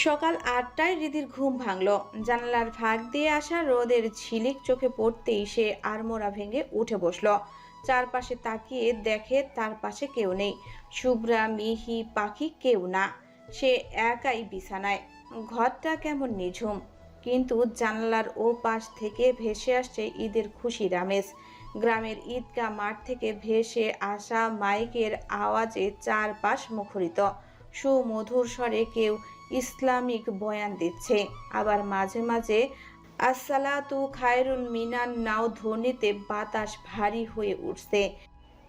সকাল ৮টায় রিদির ঘুম ভাঙল। জানালার ফাঁক দিয়ে আসা রোদের ঝিলিক চোখে পড়তেই সে আড়মোড়া ভেঙে উঠে বসল। চারপাশে তাকিয়ে দেখে তার পাশে কেউ নেই। শুভ্রা, মিহি, পাখি কেউ না। সে একাই বিছানায়। ঘরটা কেমন নিঝুম, কিন্তু জানালার ও পাশ থেকে ভেসে আসছে ঈদের খুশির আমেজ। গ্রামের ঈদগাহ মাঠ থেকে ভেসে আসা মাইকের আওয়াজে চারপাশ মুখরিত। সুমধুর স্বরে কেউ ইসলামিক বয়ান দিচ্ছে, আবার মাঝে মাঝে আসসালাতু খায়রুল মিনান নাও ধ্বনিতে বাতাস ভারী হয়ে উঠছে।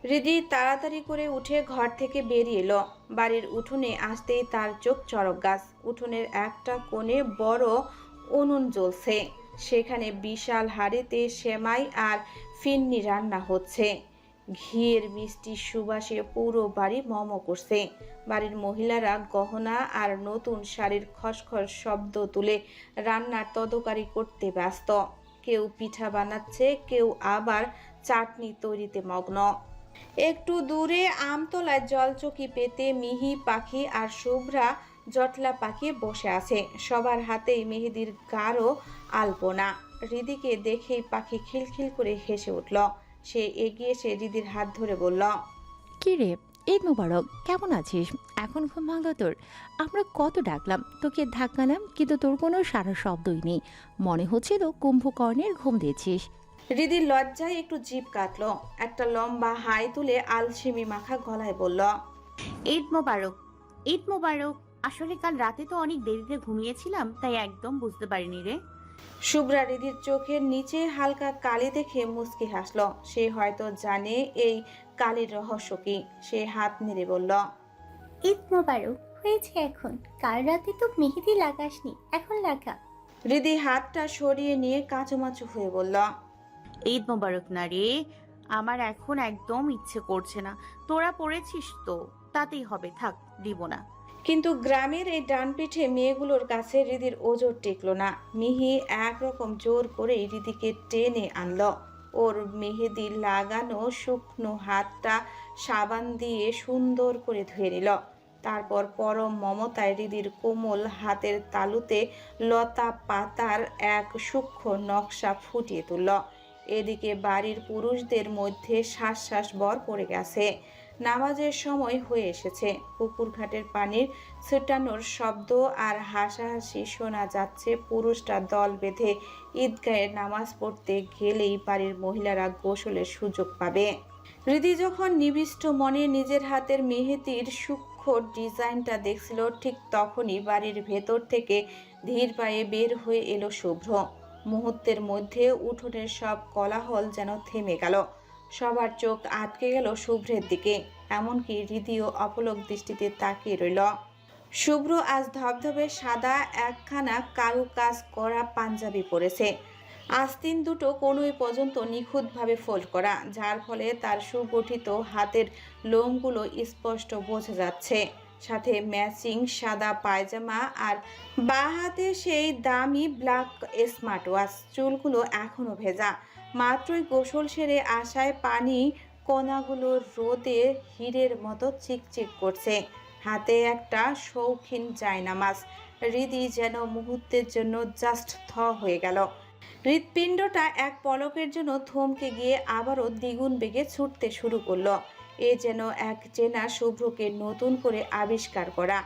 হৃদি তাড়াতাড়ি করে উঠে ঘর থেকে বেরিয়ে এলো। বাড়ির উঠোনে আসতেই তার চোখ চড়ক গাছ। উঠোনের একটা কোণে বড় উনুন জ্বলছে, সেখানে বিশাল হাঁড়িতে সেমাই আর ফিন্নি রান্না হচ্ছে। ঘিয়ের মিষ্টি সুবাসে পুরো বাড়ি মম করছে। বাড়ির মহিলারা গহনা আর নতুন শাড়ির খসখস শব্দ তুলে রান্নার তদারকি করতে ব্যস্ত। কেউ পিঠা বানাচ্ছে, কেউ আবার চাটনি তৈরিতে মগ্ন। একটু দূরে আমতলায় জলচকি পেতে মিহি, পাখি আর শুভ্রা জটলা পাকিয়ে বসে আছে। সবার হাতেই মেহেদির গাঢ় আলপনা। হৃদিকে দেখেই পাখি খিলখিল করে হেসে উঠল। সে এগিয়ে এসে হৃদির হাত ধরে বলল, কি রে, ঈদ মোবারক, কেমন আছিস? এখন ঘুম ভাঙলো তোর? আমরা কত ডাকলাম, তোকে ধাক্কালাম, কিন্তু তোর কোনো সারা শব্দই নেই। মনে হচ্ছিল কুম্ভকর্ণের ঘুম দিয়েছিস। হৃদির লজ্জায় একটু জিভ কাটল। একটা লম্বা হাই তুলে আলসেমি মাখা গলায় বলল, ঈদ মোবারক। ঈদ মোবারক। আসলে কাল রাতে তো অনেক দেরিতে ঘুমিয়েছিলাম, তাই একদম বুঝতে পারিনি রে। শুভ্রা হৃদির চোখের নিচে হালকা কালি দেখে মুচকি হাসল। সে হয়তো জানে এই কালির রহস্য কি। সে হাত নেড়ে বলল, ঈদ মোবারক হয়েছে এখন। কাল রাতে তো মেহেদি লাগাসনি, এখন লাগা। হৃদি হাতটা সরিয়ে নিয়ে কাঁচুমাচু হয়ে বলল, ঈদ মোবারক না রে, আমার এখন একদম ইচ্ছে করছে না। তোরা পড়েছিস তো, তাতেই হবে, থাক, দিব না। কিন্তু গ্রামের এই ডানপিঠে মেয়েগুলোর কাছে হৃদির ওজোর টেকল না। মিহি একরকম জোর করে হৃদিকে টেনে আনল। ওর মেহেদি লাগানো শুকনো হাতটা সাবান দিয়ে সুন্দর করে ধুয়ে নিল। তারপর পরম মমতায় হৃদির কোমল হাতের তালুতে লতা পাতার এক সূক্ষ্ম নকশা ফুটিয়ে তুলল। এদিকে বাড়ির পুরুষদের মধ্যে শ্বাস শ্বাস বর পড়ে গেছে। নামাজের সময় হয়ে এসেছে। পুকুর ঘাটের পানির ছিটানোর শব্দ আর হাসাহাসি শোনা যাচ্ছে। পুরুষরা দল বেঁধে ঈদগাহে নামাজ পড়তে গেলেই বাড়ির মহিলারা গোসলের সুযোগ পাবে। হৃদি যখন নিবিষ্ট মনে নিজের হাতের মেহেদির সূক্ষ্ম ডিজাইনটা দেখছিল, ঠিক তখনই বাড়ির ভেতর থেকে ধীর পায়ে বের হয়ে এলো শুভ্র। মুহূর্তের মধ্যে উঠোনের সব কোলাহল যেন থেমে গেল। সবার চোখ আটকে গেল শুভ্রের দিকে। এমনকি হৃদিও অপলক দৃষ্টিতে তাকিয়ে রইল। শুভ্র আজ ধবধবে সাদা একখানা কারু কাজ করা পাঞ্জাবি পরেছে। আস্তিন দুটো কোনোই পর্যন্ত নিখুঁতভাবে ফোল্ড করা, যার ফলে তার সুগঠিত হাতের লোমগুলো স্পষ্ট বোঝা যাচ্ছে। সাথে ম্যাচিং সাদা পায়জামা আর বাঁ হাতে সেই দামি ব্ল্যাক স্মার্ট ওয়াচ। চুলগুলো এখনো ভেজা, মাত্রই গোসল সেরে আসায় পানি কণাগুলো রোদে হীরের মতো চিকচিক করছে। হাতে একটা শৌখিন জায়নামাজ। হৃদি যেন মুহূর্তের জন্য জাস্ট হয়ে গেল। হৃৎপিণ্ডটা এক পলকের জন্য থমকে গিয়ে আবারও দ্বিগুণ বেগে ছুটতে শুরু করলো। এ যেন এক চেনা শুভ্রকে নতুন করে আবিষ্কার করা।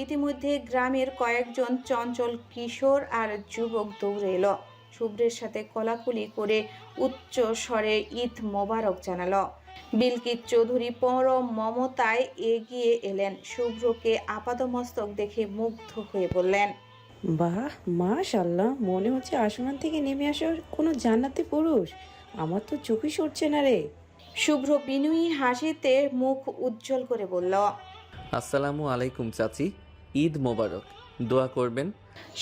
ইতিমধ্যে গ্রামের কয়েকজন চঞ্চল কিশোর আর যুবক দৌড়ে এলো। শুভ্রের সাথে কোলাকুলি করে উচ্চ স্বরে ঈদ মোবারক জানালো। বিলকিত চৌধুরী পরম মমতায় এগিয়ে এলেন। শুভ্রকে আপাদমস্তক দেখে মুগ্ধ হয়ে বললেন, বাহ, মাশাআল্লাহ, মনে হচ্ছে আসমান থেকে নেমে আসার কোনো জান্নাতি পুরুষ। আমার তো চোখই সরছে না রে। শুভ্র বিনয়ী হাসিতে মুখ উজ্জ্বল করে বলল, আসসালামু আলাইকুম চাচি, ঈদ মোবারক, দোয়া করবেন।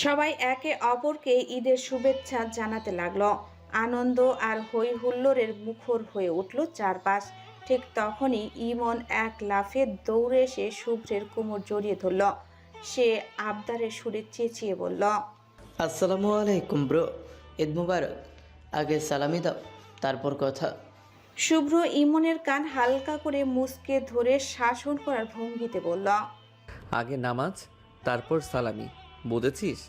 সবাই একে অপরকে ঈদের শুভেচ্ছা জানাতে লাগলো। আনন্দ আর হই হুল্লোড়ের মুখর হয়ে উঠল চারপাশ। ঠিক তখনই ইমন এক লাফে দৌড়ে এসে শুভ্রের কোমর জড়িয়ে ধরল। সে আবদারের সুরে চেঁচিয়ে বলল, আসসালামু আলাইকুম ব্রো, ঈদ মুবারক। আগে সালামি দাও, তারপর কথা। শুভ্র ইমনের কান হালকা করে মুচকে ধরে শাসন করার ভঙ্গিতে বলল, আগে নামাজ, তারপর সালামি, বুঝেছিস?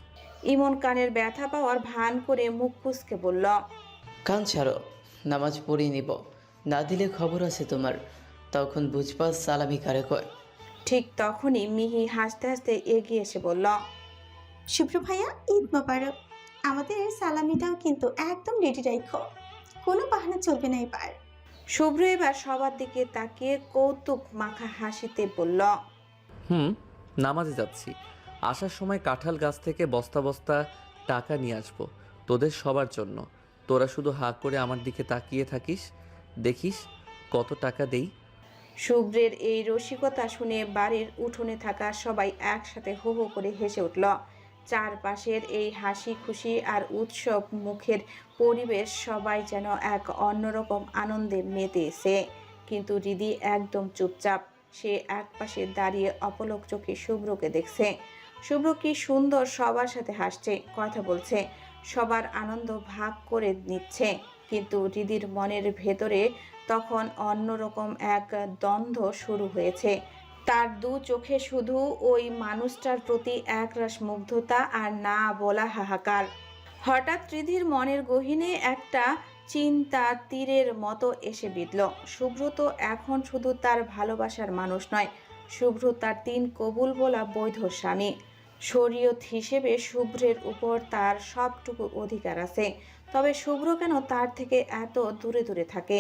ইমন কানের ব্যথা পাওয়ার ভান করে মুখ কুঁচকে বলল, কান ছাড়ো, নামাজ পড়িয়ে নিব, না দিলে খবর আছে তোমার। তখন বুঝবা সালামি কারে কয়। ঠিক তখনই মিহি হাসতে হাসতে এগিয়ে এসে বলল, শুভ্র ভাইয়া, ঈদ মোবারক। আমাদের সালামিটাও কিন্তু একদম রেডি রাখো, কোনো বাহানা চলবে না এবার। শুভ্র এবার সবার দিকে তাকিয়ে কৌতুক মাখা হাসিতে বলল, নামাজে যাচ্ছি। আসার সময় কাঁঠাল গাছ থেকে বস্তা বস্তা টাকা নিয়ে আসবো তোদের সবার জন্য। তোরা শুধু হাঁ করে আমার দিকে তাকিয়ে থাকিস, দেখিস কত টাকা দেই। শুভ্রের এই রসিকতা শুনে বাড়ির উঠোনে থাকা সবাই একসাথে হো হো করে হেসে উঠল। চারপাশের এই হাসি খুশি আর উৎসব মুখের পরিবেশ সবাই যেন এক অন্যরকম আনন্দে মেতেছে। কিন্তু রিদি একদম চুপচাপ। সে একপাশে দাঁড়িয়ে অপলক চোখে শুভ্রকে দেখছে। শুভ্র কি সুন্দর সবার সাথে হাসছে, কথা বলছে, সবার আনন্দ ভাগ করে নিচ্ছে। কিন্তু রিদির মনের ভেতরে তখন অন্যরকম এক দ্বন্দ্ব শুরু হয়েছে। তার দু চোখে শুধু ওই মানুষটার প্রতি একরাশ মুগ্ধতা আর না বলা হাহাকার। হঠাৎ রিধির মনের গহীনে একটা চিন্তা তীরের মতো এসে বিঁধল। শুভ্র তো এখন শুধু তার ভালোবাসার মানুষ নয়, শুভ্র তার 3 কবুল বলা বৈধ স্বামী। শরীয়ত হিসেবে শুভ্রের উপর তার সবটুকু অধিকার আছে। তবে শুভ্র কেন তার থেকে এত দূরে দূরে থাকে?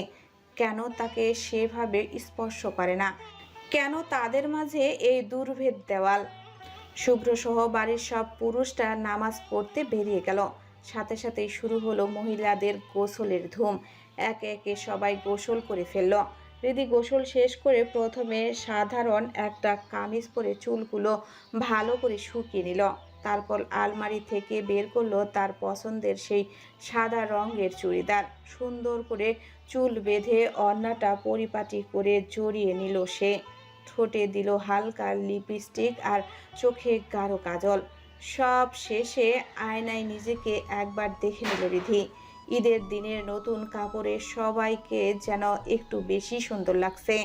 কেন তাকে সেভাবে স্পর্শ করে না? কেন তাদের মাঝে এই দুর্ভেদ দেওয়াল? শুভ্র সহ বাড়ির সব পুরুষরা নামাজ পড়তে বেরিয়ে গেল। সাথে সাথেই শুরু হলো মহিলাদের গোসলের ধুম। একে একে সবাই গোসল করে ফেলল। রিদি গোসল শেষ করে প্রথমে সাধারণ একটা কামিজ পরে চুলগুলো ভালো করে শুকিয়ে নিল। তারপর আলমারি থেকে বের করলো তার পছন্দের সেই সাদা রঙের চুড়িদার। সুন্দর করে চুল বেঁধে ওড়নাটা পরিপাটি করে জড়িয়ে নিল সে। ঠোঁটে দিল হালকা লিপস্টিক আর চোখে গাঢ় কাজল। সব শেষে আয়নায় নিজেকে একবার দেখে নিল রিধি। ঈদের দিনের নতুন কাপড়ে সবাইকে যেন একটু বেশি সুন্দর লাগছে।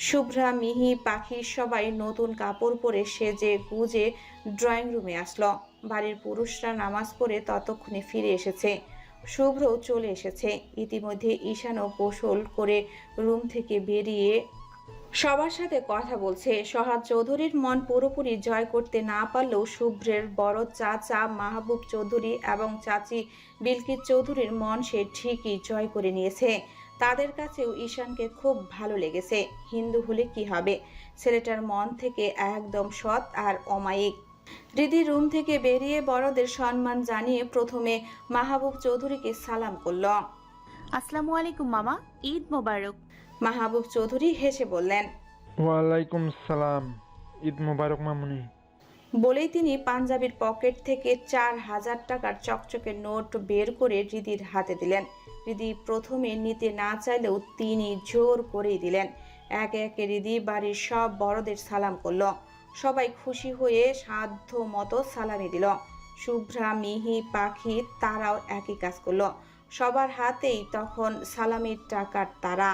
শুভ্রা, মিহি, পাখি সবাই নতুন কাপড় পরে সেজে গুজে ড্রয়িং রুমে আসলো। বাড়ির পুরুষরা নামাজ পড়ে ততক্ষণে ফিরে এসেছে। শুভ্রও চলে এসেছে। ইতিমধ্যে ঈশানও গোসল করে রুম থেকে বেরিয়ে সবার সাথে কথা বলছে। সহাদ চৌধুরীর মন পুরোপুরি জয় করতে না পারলেও শুভ্রের বড় চাচা মাহবুব চৌধুরী এবং চাচি বিলকিস চৌধুরীর মন সে ঠিকই জয় করে নিয়েছে। তাদের কাছেও ঈশানকে খুব ভালো লেগেছে। হিন্দু হলে কি হবে, ছেলেটার মন থেকে একদম সৎ আর অমায়িক। রিদি রুম থেকে বেরিয়ে বড়দের সম্মান জানিয়ে প্রথমে মাহবুব চৌধুরীকে সালাম করল। আসসালামু আলাইকুম মামা, ঈদ মোবারক। মাহবুব চৌধুরী হেসে বললেন, ওয়ালাইকুম সালাম, ঈদ মোবারক মামুনি। বলেই তিনি পাঞ্জাবির পকেট থেকে 4000 টাকার চকচকে নোট বের করে রিদির হাতে দিলেন। রিদি প্রথমে নিতে না চাইলেও তিনি জোর করেই দিলেন। একে একে রিদি বাড়ির সব বড়দের সালাম করলো। সবাই খুশি হয়ে সাধ্য মতো সালামি দিল। শুভ্রা, মিহি, পাখি তারাও একই কাজ করলো। সবার হাতেই তখন সালামির টাকার তারা।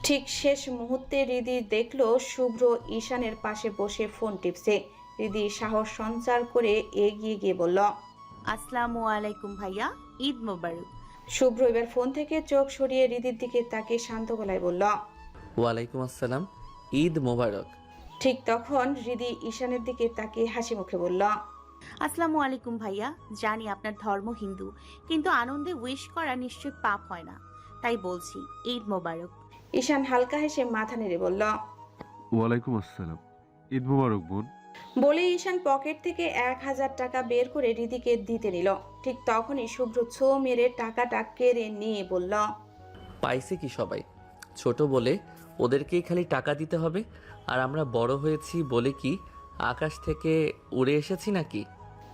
ঠিক শেষ মুহূর্তে রিদি দেখলো শুভ্র ঈশানের পাশে বসে ফোন টিপছে। রিদি সাহস সঞ্চার করে এগিয়ে গিয়ে বলল, আসসালামু আলাইকুম ভাইয়া, ঈদ মোবারক। শুভ্র এবার ফোন থেকে চোখ সরিয়ে রিদির দিকে তাকিয়ে শান্ত গলায় বলল, ওয়ালাইকুম আসসালাম, ঈদ মোবারক। ঠিক তখন রিদি ঈশানের দিকে তাকিয়ে হাসি মুখে বলল, আসসালামু আলাইকুম ভাইয়া, জানি আপনার ধর্ম হিন্দু, কিন্তু আনন্দে উইশ করা নিশ্চয় পাপ হয় না, তাই বলছি ঈদ মোবারক। ঈশান হালকা হেসে মাথা নেড়ে বলল, ওয়ালাইকুম আসসালাম, ঈদ মুবারক বোন। বলে ঈশান পকেট থেকে 1000 টাকা বের করে রিদিকে দিতে নিল। ঠিক তখনই শুভ্র ছো মেরে টাকাটা কেড়ে নিয়ে বলল, পাইছে কি সবাই? ছোট বলে ওদেরকেই খালি টাকা দিতে হবে, আর আমরা বড় হয়েছি বলে কি আকাশ থেকে উড়ে এসেছি নাকি?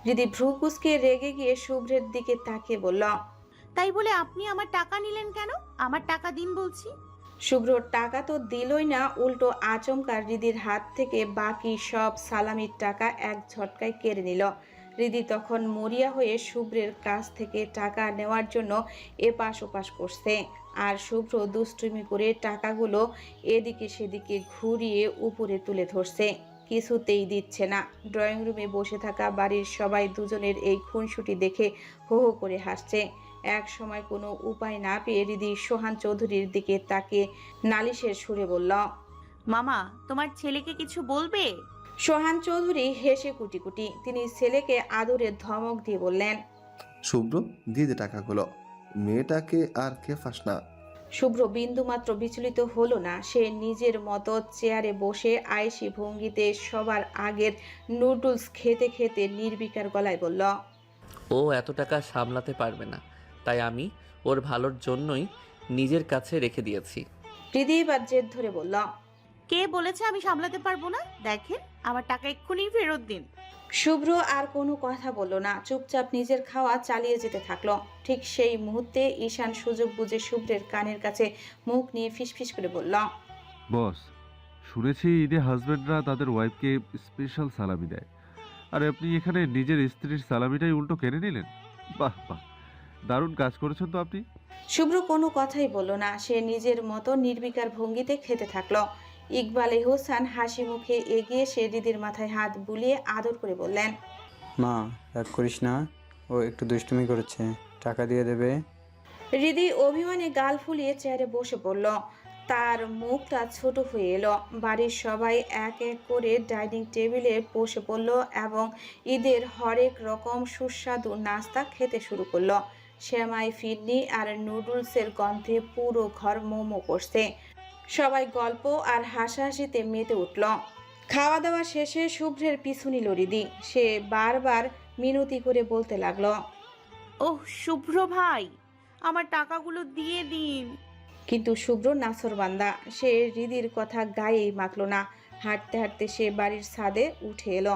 রিদি ভ্রু কুঁচকে রেগে গিয়ে শুভ্রের দিকে তাকিয়ে বলল, তাই বলে আপনি আমার টাকা নিলেন কেন? আমার টাকা দিন বলছি। শুভ্র টাকা তো দিলই না, উল্টো আচমকা রিদির হাত থেকে বাকি সব সালামির টাকা এক ঝটকায় কেড়ে নিল। রিদি তখন মরিয়া হয়ে শুভ্রের কাছ থেকে টাকা নেওয়ার জন্য এপাশ ওপাশ করছে। আর শুভ্র দুষ্টুমি করে টাকাগুলো এদিকে সেদিকে ঘুরিয়ে উপরে তুলে ধরছে। কিছুতেই দিচ্ছে না। ড্রয়িং রুমে বসে থাকা বাড়ির সবাই দুজনের এই খুনসুটি দেখে হো হো করে হাসছে। এক সময় কোনো উপায় না পেয়ে রিদি সোহান চৌধুরীর দিকে তাকে নালিশের সুরে বলল, মামা, তোমার ছেলেকে কিছু বলবে? সোহান চৌধুরী হেসে কুটি কুটি। তিনি ছেলেকে আদরের ধমক দিয়ে বললেন, শুভ্র, দিয়ে দে টাকাগুলো, মেয়েটাকে আর খেফাস না। শুভ্র বিন্দুমাত্র বিচলিত হলো না। সে নিজের মতো চেয়ারে বসে আয়েশি ভঙ্গিতে সবার আগের নুডলস খেতে খেতে নির্বিকার গলায় বলল, ও এত টাকা সামলাতে পারবে না, তাই আমি ওর ভালোর জন্যই নিজের কাছে রেখে দিয়েছি। হৃদি এবার জেদ ধরে বলল, কে বলেছে আমি সামলাতে পারবো না? দেখেন, আমার টাকা এক্ষুনি ফেরত দিন। শুভ্র আর কোনো কথা বলল না, চুপচাপ নিজের খাওয়া চালিয়ে যেতে থাকলো। ঠিক সেই মুহূর্তে ঈশান সুযোগ বুঝে শুভ্রের কানের কাছে মুখ নিয়ে ফিসফিস করে বলল, বস, শুনেছি ঈদে হাজব্যান্ডরা তাদের ওয়াইফকে স্পেশাল সালামি দেয়, আর আপনি এখানে নিজের স্ত্রীর সালামিটাই উল্টো কেড়ে নিলেন। বাহ বাহ, দারুণ কাজ করেছেন তো আপনি। শুভ্র কোনো কথাই বলল না। সে নিজের মতো নির্বিকার ভঙ্গিতে খেতে থাকলো। ইকবাল এহসান হাসি মুখে এগিয়ে সে হৃদির মাথায় হাত বুলিয়ে আদর করে বললেন, মা, রাগ করিস না, ও একটু দুষ্টুমি করেছে, টাকা দিয়ে দেবে। হৃদি অভিমানে গাল ফুলিয়ে চেয়ারে বসে পড়ল। তার মুখটা ছোট হয়ে এলো। বাড়ির সবাই এক এক করে ডাইনিং টেবিলে বসে পড়ল এবং ঈদের হরেক রকম সুস্বাদু নাস্তা খেতে শুরু করলো। সেমাই, ফিরনি আর নুডলসের গন্ধে পুরো ঘর মোমো করছে। সবাই গল্প আর হাসাহাসিতে মেতে উঠল। খাওয়া দাওয়া শেষে শুভ্রের পিছু নিল হৃদি। সে বারবার মিনতি করে বলতে লাগলো, ওহ শুভ্র ভাই, আমার টাকাগুলো দিয়ে দিন। কিন্তু শুভ্র নাছরবান্দা। সে হৃদির কথা গায়েই মাখল না। হাঁটতে হাঁটতে সে বাড়ির ছাদে উঠে এলো।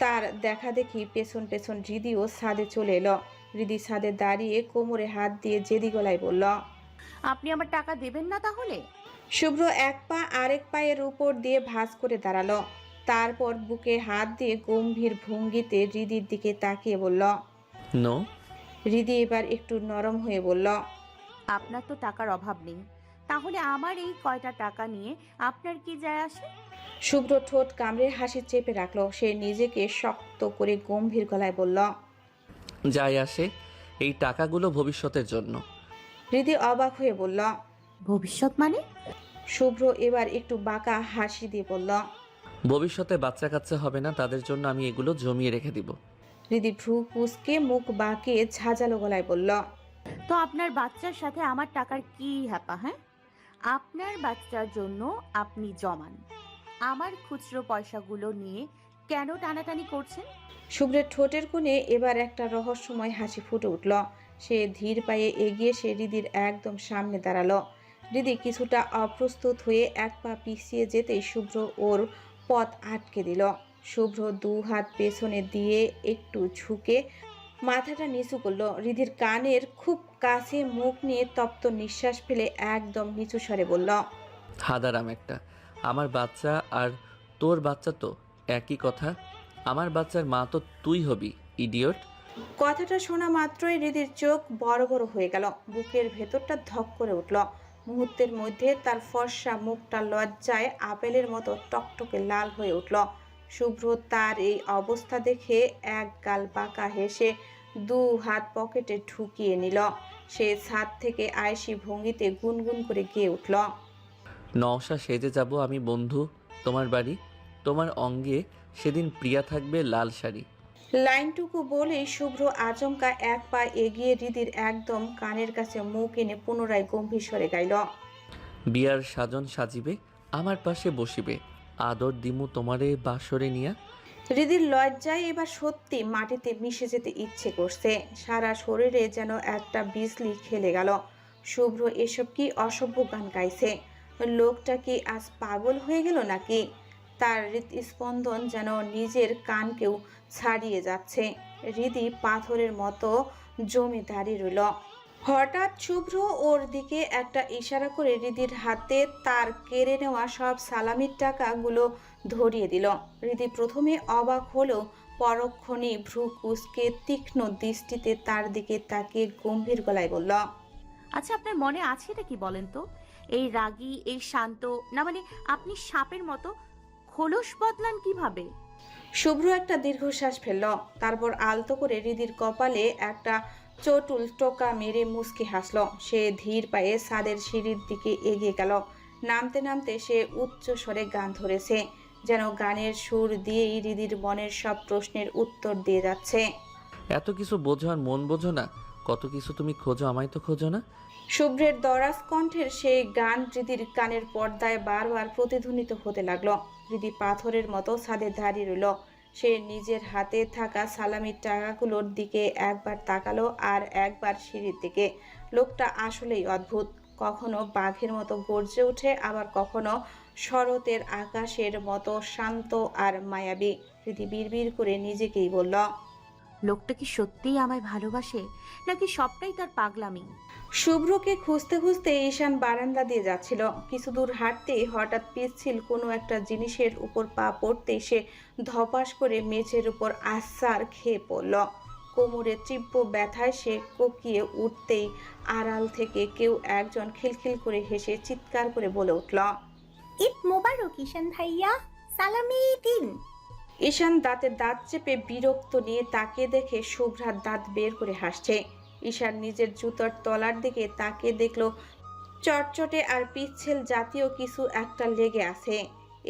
তার দেখা দেখি পেছন পেছন হৃদিও ছাদে চলে এলো। হৃদি ছাদে দাঁড়িয়ে কোমরে হাত দিয়ে জেদি গলায় বলল, আপনি আমার টাকা দেবেন না তাহলে? শুভ্র এক পা আরেক পায়ের উপর দিয়ে ভাঁজ করে দাঁড়ালো। তারপর বুকে হাত দিয়ে গম্ভীর ভঙ্গিতে হৃদির দিকে তাকিয়ে বলল, নো। হৃদি এবার একটু নরম হয়ে বলল, আপনার তো টাকার অভাব নেই, তাহলে আমার এই কয়টা টাকা নিয়ে আপনার কি যায় আসে? শুভ্র ঠোঁট কামড়ে হাসি চেপে রাখলো। সে নিজেকে শক্ত করে গম্ভীর গলায় বলল, যাই আসে, এই টাকাগুলো ভবিষ্যতের জন্য। হৃদি অবাক হয়ে বলল, ভবিষ্যৎ মানে? শুভ্র এবার একটু বাঁকা হাসি দিয়ে বলল, ভবিষ্যতে বাচ্চা কাচ্চা হবে না, তাদের জন্য আমি এগুলো জমিয়ে রেখে দিব। হৃদি ভ্রু কুঁচকে মুখ বাঁকিয়ে ঝাঁঝালো গলায় বলল, তো আপনার বাচ্চার সাথে আমার টাকার কি হ্যাপা? হ্যাঁ, আপনার বাচ্চার জন্য আপনি জমান, আমার খুচরো পয়সাগুলো নিয়ে কেন টানাটানি করছেন? শুভ্রের ঠোঁটের কোণে এবার একটা রহস্যময় হাসি ফুটে উঠল। সে ধীর পায়ে এগিয়ে সে হৃদির একদম সামনে দাঁড়ালো। হৃদি কিছুটা অপ্রস্তুত হয়ে এক পা পিছিয়ে যেতেই শুভ্র ওর পথ আটকে দিল। শুভ্র দু হাত পেছনে দিয়ে একটু ঝুঁকে মাথাটা নিচু করলো। হৃদির কানের খুব কাছে মুখ নিয়ে তপ্ত নিঃশ্বাস ফেলে একদম নিচু স্বরে বলল, হাদারাম একটা। আমার বাচ্চা আর তোর বাচ্চা তো একই কথা। আমার বাচ্চার মা তো তুই হবি, ইডিয়ট। কথাটা শোনা মাত্রই হৃদির চোখ বড় বড় হয়ে গেল। বুকের ভেতরটা ধক করে উঠল। মুহূর্তের মধ্যে তার ফর্সা মুখটা লজ্জায় আপেলের মতো টকটকে লাল হয়ে উঠল। শুভ্র তার এই অবস্থা দেখে এক গাল বাঁকা হেসে দু হাত পকেটে ঢুকিয়ে নিল। সে ছাদ থেকে আয়েশি ভঙ্গিতে গুনগুন করে গেয়ে উঠল, নওশা সেজে যাব আমি বন্ধু তোমার বাড়ি। তোমার অঙ্গে সেদিন প্রিয়া থাকবে লাল শাড়ি। লাইনটুকু বলেই শুভ্র আচমকা এক পা এগিয়ে হৃদির একদম কানের কাছে মুখ এনে পুনরায় গম্ভীর স্বরে গাইল, বিয়ার সাজন সাজিবে, আমার পাশে বসিবে, আদর দিমু তোমারে বাসরে নিয়া। হৃদির লজ্জায় এবার সত্যি মাটিতে মিশে যেতে ইচ্ছে করছে। সারা শরীরে যেন একটা বিজলি খেলে গেল। শুভ্র এসব কি অসভ্য গান গাইছে? লোকটা কি আজ পাগল হয়ে গেল নাকি? তার হৃদস্পন্দন যেন নিজের কানকেও ছাড়িয়ে যাচ্ছে। হৃদি পাথরের মতো জমে দাঁড়িয়ে রইল। হঠাৎ শুভ্র ওর দিকে একটা ইশারা করে হৃদির হাতে তার কেড়ে নেওয়া সব সালামির টাকাগুলো ধরিয়ে দিল। হৃদি প্রথমে অবাক হলেও পরক্ষণে ভ্রু কুঁচকে তীক্ষ্ণ দৃষ্টিতে তার দিকে তাকিয়ে গম্ভীর গলায় বলল, আচ্ছা, আপনার মনে আছে এটা কি বলেন তো? এই রাগী, এই শান্ত, না মানে আপনি সাপের মতো খোলস বদলান কিভাবে? শুভ্র একটা দীর্ঘশ্বাস ফেলল, তারপর আলতো করে হৃদির কপালে একটা চটুল টোকা মেরে মুচকি হাসল। সে ধীর পায়ে ছাদের সিঁড়ির দিকে এগিয়ে গেল। নামতে নামতে সে উচ্চ স্বরে গান ধরেছে, যেন গানের সুর দিয়েই হৃদির মনের সব প্রশ্নের উত্তর দিয়ে যাচ্ছে। এত কিছু বোঝো আর মন বোঝো না, কত কিছু তুমি খোঁজো, আমায় তো খোঁজো না। শুভ্রের দরাজ কণ্ঠের সেই গান হৃদির কানের পর্দায় বারবার প্রতিধ্বনিত হতে লাগলো। হৃদি পাথরের মতো ছাদে দাঁড়িয়ে রইল। সে নিজের হাতে থাকা সালামির টাকাগুলোর দিকে একবার তাকালো আর একবার সিঁড়ির দিকে। লোকটা আসলেই অদ্ভুত, কখনো বাঘের মতো গর্জে ওঠে, আবার কখনো শরতের আকাশের মতো শান্ত আর মায়াবী। হৃদি বিড়বিড় করে নিজেকেই বলল, লোকটা কি সত্যিই আমায় ভালোবাসে, নাকি সবটাই তার পাগলামি? শুভ্রকে খুঁজতে খুঁজতে ঈশান বারান্দা দিয়ে যাচ্ছিল। কিছু দূর হাঁটতেই হঠাৎ পিচ্ছিল কোনো একটা জিনিসের উপর পা পড়তেই সে ধপাস করে মেঝের উপর আছাড় খেয়ে পড়ল। কোমরে তীব্র ব্যথায় সে কোকিয়ে উঠতেই আড়াল থেকে কেউ একজন খিলখিল করে হেসে চিৎকার করে বলে উঠল, ঈদ মোবারক ঈশান ভাইয়া, সালামি দিন। ঈশান দাঁতে দাঁত চেপে বিরক্ত নিয়ে তাকিয়ে দেখে শুভ্রার দাঁত বের করে হাসছে। ঈশান নিজের জুতোর তলার দিকে তাকিয়ে দেখলো চটচটে আর পিচ্ছিল জাতীয় কিছু একটা লেগে আছে।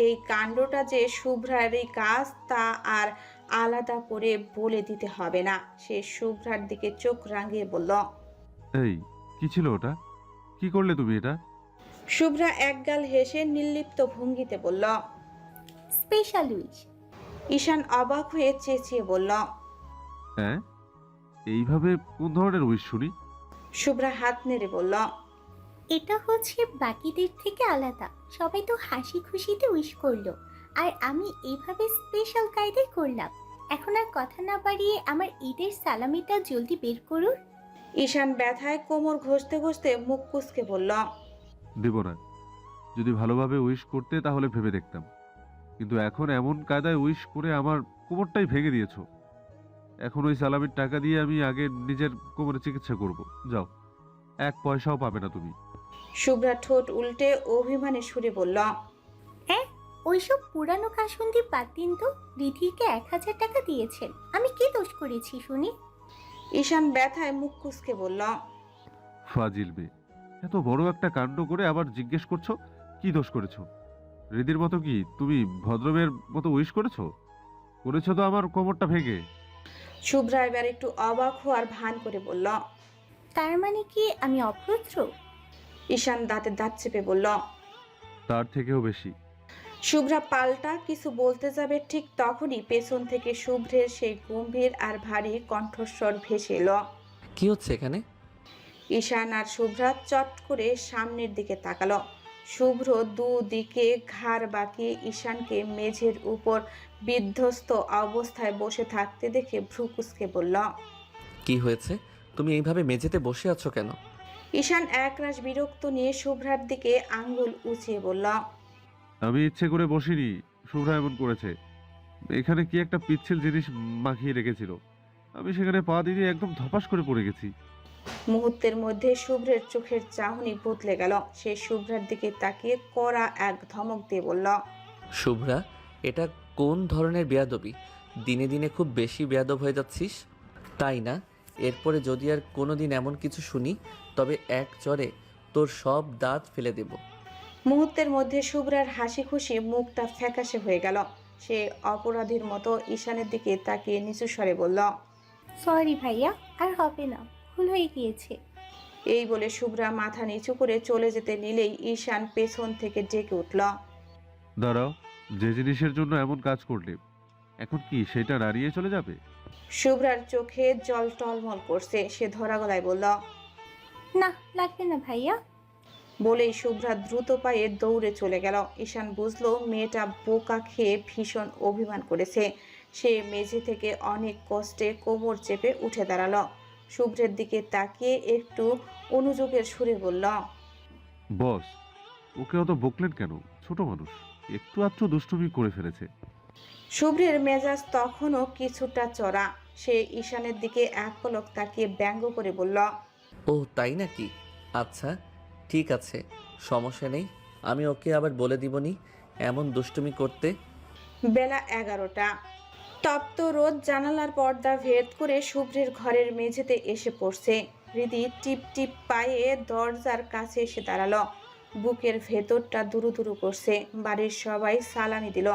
এই কাণ্ডটা যে শুভ্রারই কাজ তা আর আলাদা করে বলে দিতে হবে না। সে শুভ্রার দিকে চোখ রাঙিয়ে বলল, এই কি ছিল ওটা? কি করলে তুমি এটা? শুভ্রা একগাল হেসে নির্লিপ্ত ভঙ্গিতে বলল, স্পেশাল উইশ। ঈশান অবাক হয়ে চেঁচিয়ে বলল, হ্যাঁ, এইভাবে কোন ধরনের উইশ শুনি? শুভ্রা হাত নেড়ে বলল, এটা হচ্ছে বাকিদের থেকে আলাদা। সবাই তো হাসি খুশিতে উইশ করলো, আর আমি এইভাবে স্পেশাল কায়দায় করলাম। এখন আর কথা না বাড়িয়ে আমার ঈদের সালামিটা জলদি বের করুন। ঈশান ব্যথায় কোমর ঘষতে ঘষতে মুখ কুঁচকে বলল, দেব না। যদি ভালোভাবে উইশ করতে তাহলে ভেবে দেখতাম, কিন্তু এখন এমন কায়দায় উইশ করে আমার কোমরটাই ভেঙে দিয়েছো। এখন ওই সালামির টাকা দিয়ে আমি আগে নিজের কোমরে চিকিৎসা করব। যাও, এক পয়সাও পাবে না তুমি। শুভ্রা ঠোঁট উল্টে অভিমানে সুরে বলল, ওইসব পুরানো কাসুন্দি বাদ দিন তো। রিধিকে 1000 টাকা দিয়েছেন, আমি কি দোষ করেছি শুনি? ঈশান ব্যথায় মুখ কুঁচকে বলল, ফাজিল মেয়ে, এত বড় একটা কাণ্ড করে আবার জিজ্ঞেস করছো কি দোষ করেছো? হৃদির মতো কি তুমি ভদ্রমের মতো উইশ করেছো? করেছো তো আমার কোমরটা ভেঙে। শুভ্রা এবার একটু অবাক হওয়ার ভান করে বলল, তার মানে কি আমি অভদ্র? ঈশান দাঁতে দাঁত চেপে বলল, তার থেকেও বেশি। শুভ্রা পাল্টা কিছু বলতে যাবে, ঠিক তখনই পেছন থেকে শুভ্রের সেই গম্ভীর আর ভারী কণ্ঠস্বর ভেসে এলো, কি হচ্ছে এখানে? ঈশান আর শুভ্রা চট করে সামনের দিকে তাকালো। শুভ্র দুদিকে ঘাড় বাঁকিয়ে ঈশানকে মেঝের উপর বিধ্বস্ত অবস্থায় বসে থাকতে দেখে ভ্রু কুঁচকে বলল, কি হয়েছে? তুমি এইভাবে মেঝেতে বসে আছো কেন? ঈশান একরাশ বিরক্ত নিয়ে শুভ্রার দিকে আঙ্গুল উঁচিয়ে বলল, আমি ইচ্ছে করে বসিনি, শুভ্রা এমন করেছে। এখানে কি একটা পিচ্ছিল জিনিস মাখিয়ে রেখেছিল, আমি সেখানে পা দিয়ে একদম ধপাস করে পড়ে গেছি। মুহূর্তের মধ্যে শুভ্রের চোখের চাহনি বদলে গেল। সে শুভ্রার দিকে তাকিয়ে কড়া এক ধমক দিয়ে বলল, শুভ্রা, এটা কোন ধরনের বেয়াদবি? দিনে দিনে খুব বেশি বেয়াদব হয়ে যাচ্ছিস, তাই না? এরপরে যদি আর কোনো দিন এমন কিছু শুনি, তবে এক চড়ে তোর সব দাঁত ফেলে দেব। মুহূর্তের মধ্যে শুভ্রার হাসি খুশি মুখটা ফ্যাকাশে হয়ে গেল। সে অপরাধীর মতো ঈশানের দিকে তাকিয়ে নিচু স্বরে বলল, সরি ভাইয়া, আর হবে না, ভুল হয়ে গিয়েছে। এই বলে শুভ্রা মাথা নিচু করে চলে যেতে নিলেই ঈশান পেছন থেকে ডেকে উঠল, দাঁড়াও, যে জিনিসের জন্য এমন কাজ করলে এখন কি সেটা নাড়িয়ে চলে যাবে? শুভ্রার চোখে জল টলমল করছে। সে ধরা গলায় বলল, না, লাগবে না ভাইয়া। বলেই শুভ্রা দ্রুত পায়ে দৌড়ে চলে গেল। ঈশান বুঝলো মেয়েটা বোকা খেয়ে ভীষণ অভিমান করেছে। সে মেঝে থেকে অনেক কষ্টে কোমর চেপে উঠে দাঁড়ালো। শুভ্রের দিকে তাকিয়ে একটু অনুযোগের সুরে বলল, বস, ওকে অত বকলেন কেন? ছোট মানুষ, একটু আধটু দুষ্টুমি করে ফেলেছে। শুভ্রের মেজাজ তখনও কিছুটা চড়া। সে ঈশানের দিকে এক পলক তাকিয়ে ব্যঙ্গ করে বলল, ও তাই নাকি? আচ্ছা ঠিক আছে, সমস্যা নেই, আমি ওকে আবার বলে দিবনি এমন দুষ্টুমি করতে। বেলা 11টা। তপ্ত রোদ জানালার পর্দা ভেদ করে শুভ্রের ঘরের মেঝেতে এসে পড়ছে। হৃদি টিপ টিপ পায়ে দরজার কাছে এসে দাঁড়ালো। বুকের ভেতরটা দুরুদুরু করছে। বাড়ির সবাই সালামি দিল,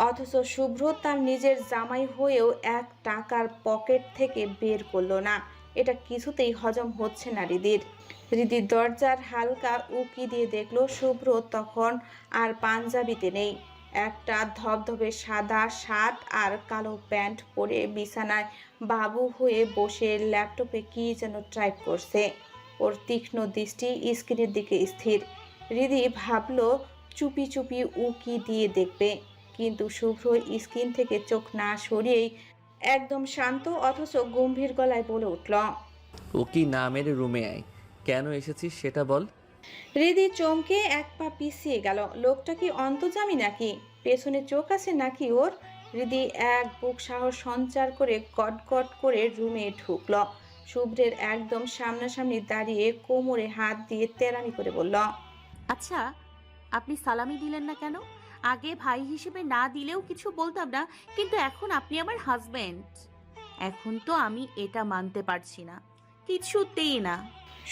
অথচ শুভ্র তার নিজের জামাই হয়েও 1 টাকার পকেট থেকে বের করলো না। এটা কিছুতেই হজম হচ্ছে না হৃদির দরজার হালকা উকি দিয়ে দেখলো শুভ্র তখন আর পাঞ্জাবিতে নেই। একটা ধবধবে সাদা শার্ট আর কালো প্যান্ট পরে বিছানায় বাবু হয়ে বসে ল্যাপটপে কি যেন টাইপ করছে। ওর তীক্ষ্ণ দৃষ্টি স্ক্রিনের দিকে স্থির। হৃদি ভাবলো চুপি চুপি উকি দিয়ে দেখবে, কিন্তু শুভ্র স্ক্রিন থেকে চোখ না সরিয়েই একদম শান্ত অথচ গম্ভীর গলায় বলে উঠল, উকি না মেরে রুমে আয়। কেন এসেছিস সেটা বল। হৃদি চমকে 1 পা পিছিয়ে গেল। লোকটা কি অন্তর্যামী নাকি? পেছনে চোখ আছে নাকি ওর? হৃদি এক বুক সাহস সঞ্চার করে গটগট করে রুমে ঢুকল। শুভ্রের একদম সামনাসামনি দাঁড়িয়ে কোমরে হাত দিয়ে তেরামি করে বলল, আচ্ছা, আপনি সালামি দিলেন না কেন? আগে ভাই হিসেবে না দিলেও কিছু বলতাম না, কিন্তু এখন আপনি আমার হাজবেন্ড। এখন তো আমি এটা মানতে পারছি না, কিছুতেই না।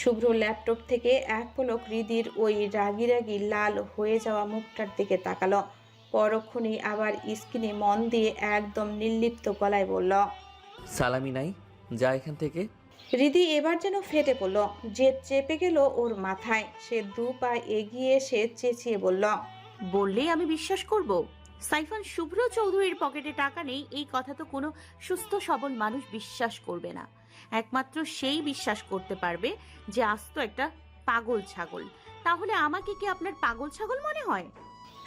শুভ্র ল্যাপটপ থেকে এক পলক হৃদির ওই রাগি রাগি লাল হয়ে যাওয়া মুখটার দিকে তাকালো। পরক্ষণেই আবার স্ক্রিনে মন দিয়ে একদম নির্লিপ্ত গলায় বলল, সালামি নাই, যা এখান থেকে। হৃদি এবার যেন ফেটে পড়ল। যে চেপে গেল ওর মাথায়। সে 2 পা এগিয়ে এসে চেঁচিয়ে বলল, বললেই আমি বিশ্বাস করব? সাইফান শুভ্র চৌধুরীর পকেটে টাকা নেই এই কথা তো কোনো সুস্থ সবল মানুষ বিশ্বাস করবে না। একমাত্র সেই বিশ্বাস করতে পারবে যে আস্ত একটা পাগল ছাগল। তাহলে আমাকে কি আপনার পাগল ছাগল মনে হয়?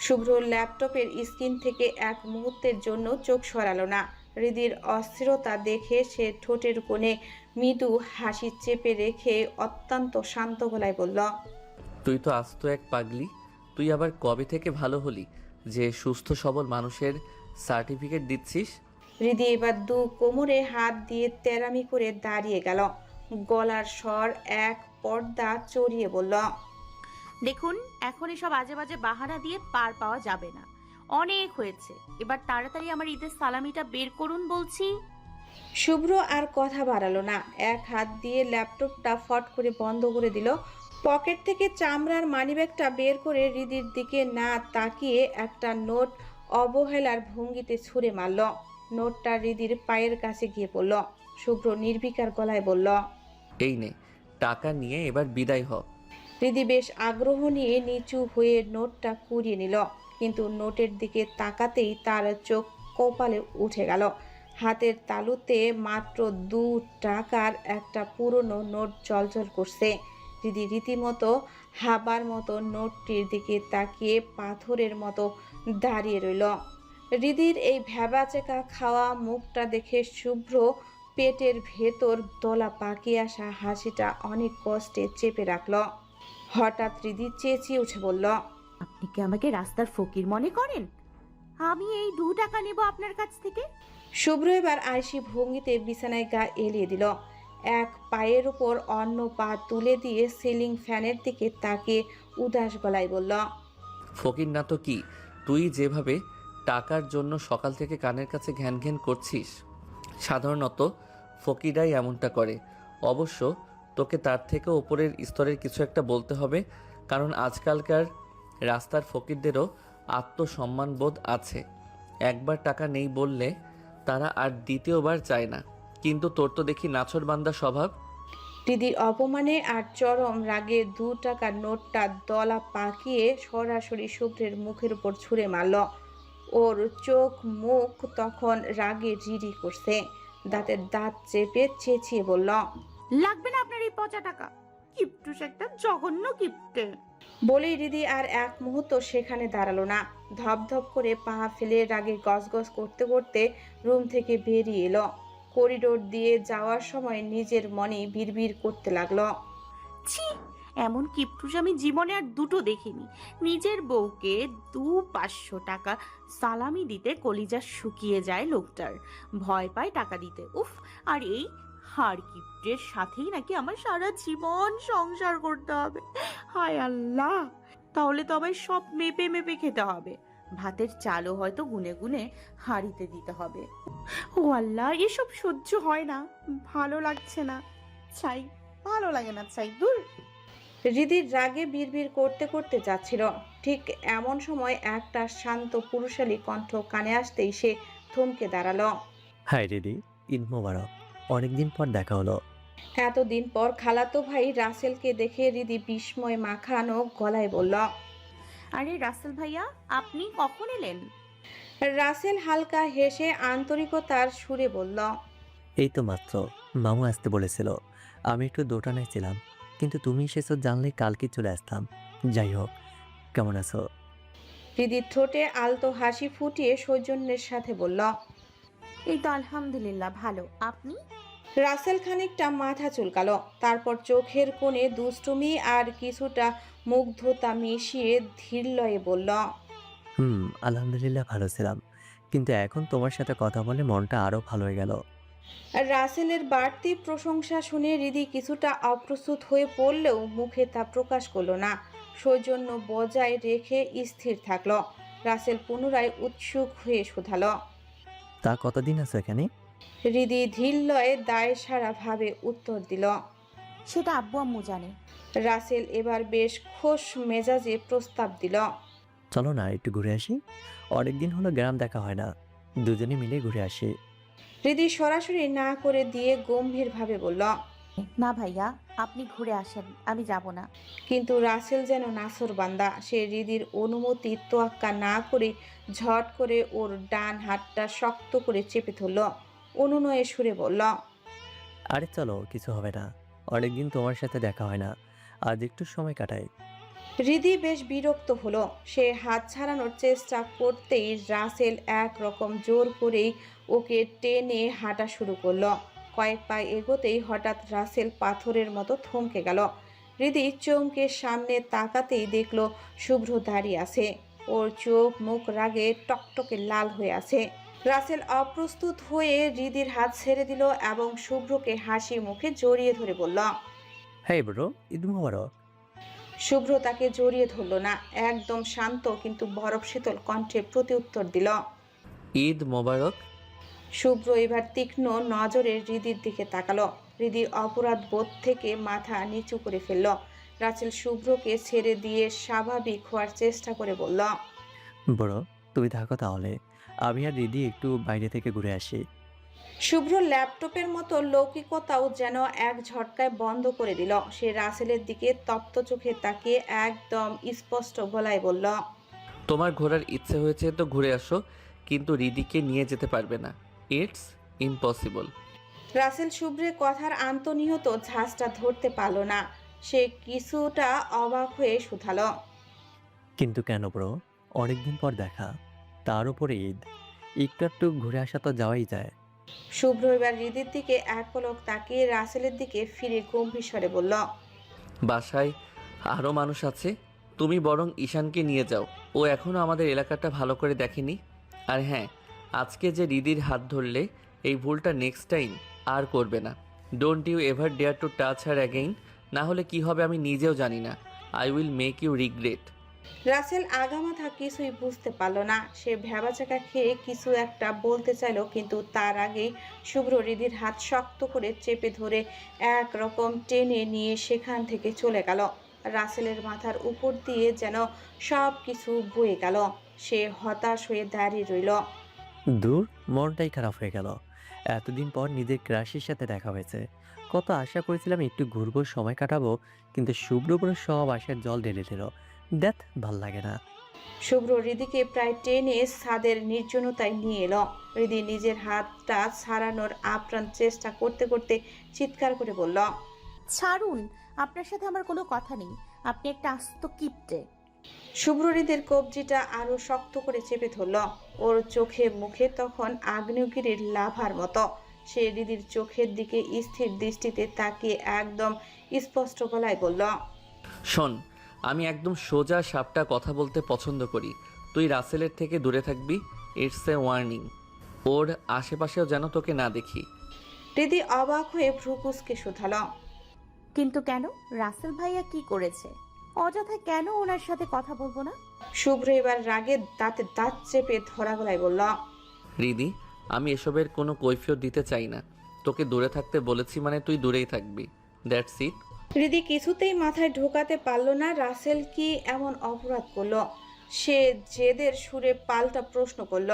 শুভ্র ল্যাপটপের স্ক্রিন থেকে এক মুহূর্তের জন্য চোখ সরালো না। হৃদির অস্থিরতা দেখে সে ঠোঁটের কোণে মৃদু হাসি চেপে রেখে অত্যন্ত শান্ত গলায় বলল, তুই তো আস্ত এক পাগলি। তুই আবার কবে থেকে ভালো হলি যে সুস্থ সবল মানুষের সার্টিফিকেট দিচ্ছিস? হৃদি এবার 2 কোমরে হাত দিয়ে তেরামি করে দাঁড়িয়ে গেল। গলার স্বর এক পর্দা চড়িয়ে বলল, দেখুন, এখন এসব আজে বাজে বাহানা দিয়ে পার পাওয়া যাবে না। অনেক হয়েছে, এবার তাড়াতাড়ি আমার ঈদের সালামিটা বের করুন বলছি। শুভ্র আর কথা বাড়ালো না। 1 হাত দিয়ে ল্যাপটপটা ফট করে বন্ধ করে দিল। পকেট থেকে চামড়ার মানিব্যাগটা বের করে হৃদির দিকে না তাকিয়ে একটা নোট অবহেলার ভঙ্গিতে ছুঁড়ে মারল। নোটটা হৃদির পায়ের কাছে গিয়ে পড়ল। শুভ্র নির্বিকার গলায় বলল, এই নে টাকা নিয়ে এবার বিদায় হ। হৃদি বেশ আগ্রহ নিয়ে নিচু হয়ে নোটটা কুড়িয়ে নিল, কিন্তু নোটের দিকে তাকাতেই তার চোখ কপালে উঠে গেল। হাতের তালুতে মাত্র 2 টাকার একটা পুরনো নোট জ্বলজ্বল করছে। হৃদি রীতিমতো হাবার মতো নোটটির দিকে তাকিয়ে পাথরের মতো দাঁড়িয়ে রইল। হৃদির এই ভ্যাবাচেকা খাওয়া মুখটা দেখে শুভ্র পেটের ভেতর দলা পাকিয়ে আসা হাসিটা অনেক কষ্টে চেপে রাখল। হঠাৎ হৃদি চেঁচিয়ে উঠে বলল, আপনি কি আমাকে রাস্তার ফকির মনে করেন? আমি এই 2 টাকা নেব আপনার কাছ থেকে? শুভ্র এবার আয়সি ভঙ্গিতে বিছানায় গা এলিয়ে দিল। 1 পায়ের উপর অন্য পা তুলে দিয়ে সিলিং ফ্যানের দিকে তাকিয়ে উদাস গলায় বলল, ফকির না তো কি? তুই যেভাবে টাকার জন্য সকাল থেকে কানের কাছে ঘ্যান ঘ্যান করছিস, সাধারণত ফকিরাই এমনটা করে। অবশ্য তোকে তার থেকে ওপরের স্তরের কিছু একটা বলতে হবে, কারণ আজকালকার রাস্তার ফকিরদেরও আত্মসম্মানবোধ আছে। একবার টাকা নেই বললে তারা আর দ্বিতীয়বার চায় না, কিন্তু তোর তো দেখি নাছোড়বান্দা স্বভাব। হৃদির অপমানে আর চরম রাগে 2 টাকার নোটটা দলা পাকিয়ে সরাসরি শুভ্রের মুখের উপর ছুঁড়ে মারল। ওর চোখ মুখ তখন রাগে রিরি করছে। দাঁতের দাঁত চেপে চেঁচিয়ে বলল, লাগবে না আপনার এই পচা টাকা। কিপটুস একটা জঘন্য কিপটে। বলেই হৃদি আর 1 মুহূর্ত সেখানে দাঁড়ালো না। ধপধপ করে পা ফেলে রাগে গজগজ করতে করতে রুম থেকে বেরিয়ে এলো। করিডোর দিয়ে যাওয়ার সময় নিজের মনে বিড়বিড় করতে লাগলো, ছি, এমন কিপটুস আমি জীবনে আর 2টো দেখিনি। নিজের বউকে 200-500 টাকা সালামি দিতে কলিজা শুকিয়ে যায় লোকটার। ভয় পায় টাকা দিতে। উফ, আর এই হাড় কিপটের সাথেই নাকি আমার সারা জীবন সংসার করতে হবে। হায় আল্লাহ, তাহলে তো আমায় সব মেপে মেপে খেতে হবে। ভাতের চালও হয়তো গুনে গুনে হাঁড়িতে দিতে হবে। ও আল্লাহ, এসব সহ্য হয় না, ভালো লাগছে না, চাই, ভালো লাগে না, চাই, দূর। হৃদির রাগে বিড়বিড় করতে করতে যাচ্ছিল। ঠিক এমন সময় একটা শান্ত পুরুষালী কণ্ঠ কানে আসতেই সে থমকে দাঁড়ালো। হাই রিদি, ঈদ মোবারক। অনেকদিন পর দেখা হলো। এতদিন পর খালাতো ভাই রাসেলকে দেখে হৃদি বিস্ময় মাখানো গলায় বলল, আরে রাসেল ভাইয়া, আপনি কখন এলেন? রাসেল হালকা হেসে আন্তরিকতার সুরে বলল, এই তো মাত্র। মামু আসতে বলেছিল, আমি একটু দোটানায় ছিলাম, কিন্তু তুমি এসেছো জানলে কালকে চলে আসতাম। যাই হোক, কেমন আছো? হৃদির ঠোঁটে আলতো হাসি ফুটিয়ে সৌজন্যের সাথে বলল, এই তো আলহামদুলিল্লাহ ভালো, আপনি? রাসেল খানিকটা মাথা চুলকালো, তারপর চোখের কোণে দুষ্টুমি আর কিছুটা মুগ্ধতা মিশিয়ে ধীর লয়ে বলল, আলহামদুলিল্লাহ ভালো ছিলাম, কিন্তু এখন তোমার সাথে কথা বলে মনটা আরো ভালো হয়ে গেল। রাসেলের বাড়তি প্রশংসা শুনে হৃদি কিছুটা অপ্রস্তুত হয়ে পড়লেও মুখে তা প্রকাশ করলো না। সৌজন্য বজায় রেখে স্থির থাকলো। রাসেল পুনরায় উৎসুক হয়ে শুধালো, তা কতদিন আছো এখানে? হৃদি ধীর লয়ে দায় সারা ভাবে উত্তর দিল। সেটা আব্বু আম্মু জানে। রাসেল এবার বেশ খোশ মেজাজে প্রস্তাব দিল, চলো না একটু ঘুরে আসি, অনেকদিন হলো গ্রাম দেখা হয় না, দুজনে মিলে ঘুরে আসি। হৃদি সরাসরি না করে দিয়ে গম্ভীরভাবে বলল, না ভাইয়া, আপনি ঘুরে আসেন, আমি যাব না। কিন্তু রাসেল যেন নাছোড়বান্দা। সে হৃদির অনুমতি তোয়াক্কা না করে ঝট করে ওর ডান হাতটা শক্ত করে চেপে ধরল। অনুনয়ে সুরে বলল, আরে চলো, কিছু হবে না, অনেকদিন তোমার সাথে দেখা হয় না, আজ একটু সময় কাটাই। হৃদি বেশ বিরক্ত হলো। সে হাত ছাড়ানোর চেষ্টা করতেই রাসেল একরকম জোর করেই ওকে টেনে হাঁটা শুরু করলো। কয়েক পা এগোতেই হঠাৎ রাসেল পাথরের মতো থমকে গেল। হৃদি চমকে সামনে তাকাতেই দেখলো শুভ্র দাঁড়িয়ে আছে। ওর চোখ মুখ রাগে টকটকে লাল হয়ে আছে। রাসেল অপ্রস্তুত হয়ে হৃদির হাত ছেড়ে দিল এবং শুভ্রকে হাসি মুখে জড়িয়ে ধরে বলল, হ্যাঁ ব্রো, ঈদ মোবারক। শুভ্র তাকে জড়িয়ে ধরল না, একদম শান্ত কিন্তু বরফ শীতল কণ্ঠে প্রতিউত্তর দিল, ঈদ মোবারক। শুভ্র এবার তীক্ষ্ণ নজরে হৃদির দিকে তাকালো। হৃদি অপরাধ বোধ থেকে মাথা নিচু করে ফেলল। রাসেল শুভ্রকে ছেড়ে দিয়ে স্বাভাবিক হওয়ার চেষ্টা করে বলল, ব্রো তুমি থাকো তাহলে, আমি আর দিদি একটু বাইরে থেকে ঘুরে আসি। শুভ্র ল্যাপটপের মতো লৌকিকতাও যেন এক ঝটকায় বন্ধ করে দিল। সে রাসেলের দিকে তপ্ত চোখে তাকিয়ে একদম স্পষ্ট গলায় বলল, তোমার ঘোরার ইচ্ছে হয়েছে তো ঘুরে আসো, কিন্তু রিদিকে নিয়ে যেতে পারবে না, ইটস ইম্পসিবল। রাসেল শুভ্রের কথার আন্তনিহত ঝাঁজটা ধরতে পারল না। সে কিছুটা অবাক হয়ে শুধালো, কিন্তু কেন ব্রো, অনেকদিন পর দেখা, তার উপরে ঈদ, একটু ঘুরে আসা তো যাওয়াই যায়। শুভ্র এবার হৃদির দিকে এক পলক তাকিয়ে রাসেলের দিকে ফিরে গম্ভীর স্বরে বলল, বাসায় আরও মানুষ আছে, তুমি বরং ঈশানকে নিয়ে যাও, ও এখনও আমাদের এলাকাটা ভালো করে দেখেনি। আর হ্যাঁ, আজকে যে রিদির হাত ধরলে এই ভুলটা নেক্সট টাইম আর করবে না। Don't you ever dare to touch her again, না হলে কি হবে আমি নিজেও জানি না। I will make you regret. Russell আগামাথা কিছুই বুঝতে পারল না। সে ভ্যাবাচাকা খেয়ে কিছু একটা বলতে চাইল, কিন্তু তার আগেই শুভ্র হৃদির হাত শক্ত করে চেপে ধরে একরকম টেনে নিয়ে সেখান থেকে চলে গেল। রাসেলের মাথার উপর দিয়ে যেন সব কিছু বয়ে গেল। সে হতাশ হয়ে দাঁড়িয়ে রইল। দূর, মনটাই খারাপ হয়ে গেল। এতদিন পর নিজের ক্রাশের সাথে দেখা হয়েছে, কত আশা করেছিলাম একটু ঘুরবো, সময় কাটাবো, কিন্তু শুভ্র করে সব আশার জল ঢেলে দিল। দেখ, ভাল লাগে না। শুভ্র হৃদিকে প্রায় টেনে ছাদের নির্জনতায় নিয়ে এলো। হৃদি নিজের হাতটা ছাড়ানোর আপ্রাণ চেষ্টা করতে করতে চিৎকার করে বলল, ছাড়ুন, আপনার সাথে আমার কোনো কথা নেই, আপনি একটা আস্ত কিপটে। শুভ্র হৃদের কবজিটা আরো শক্ত করে চেপে ধরল। ওর চোখে মুখে তখন আগ্নেয়গিরির লাভার মতো। সে হৃদির চোখের দিকে স্থির দৃষ্টিতে তাকিয়ে একদম স্পষ্ট গলায় বলল, শোন, আমি একদম সোজা সাপটা কথা বলতে পছন্দ করি। তুই রাসেলের থেকে দূরে থাকবি, ইটস এ ওয়ার্নিং। ওর আশেপাশেও যেন তোকে না দেখি। হৃদি অবাক হয়ে ভ্রুকুসকে শুধালো, কিন্তু কেন? রাসেল ভাইয়া কি করেছে? অযথা কেন ওনার সাথে কথা বলবো না? শুভ্র এবার রাগে দাঁতে দাঁত চেপে ধরা গলায় বলল, রিদি, আমি এসবের কোনো কৈফিয়ত দিতে চাই না। তোকে দূরে থাকতে বলেছি মানে তুই দূরেই থাকবি, দ্যাটস ইট। হৃদি কিছুতেই মাথায় ঢোকাতে পারল না রাসেল কি এমন অপরাধ করলো। সে জেদের সুরে পাল্টা প্রশ্ন করল,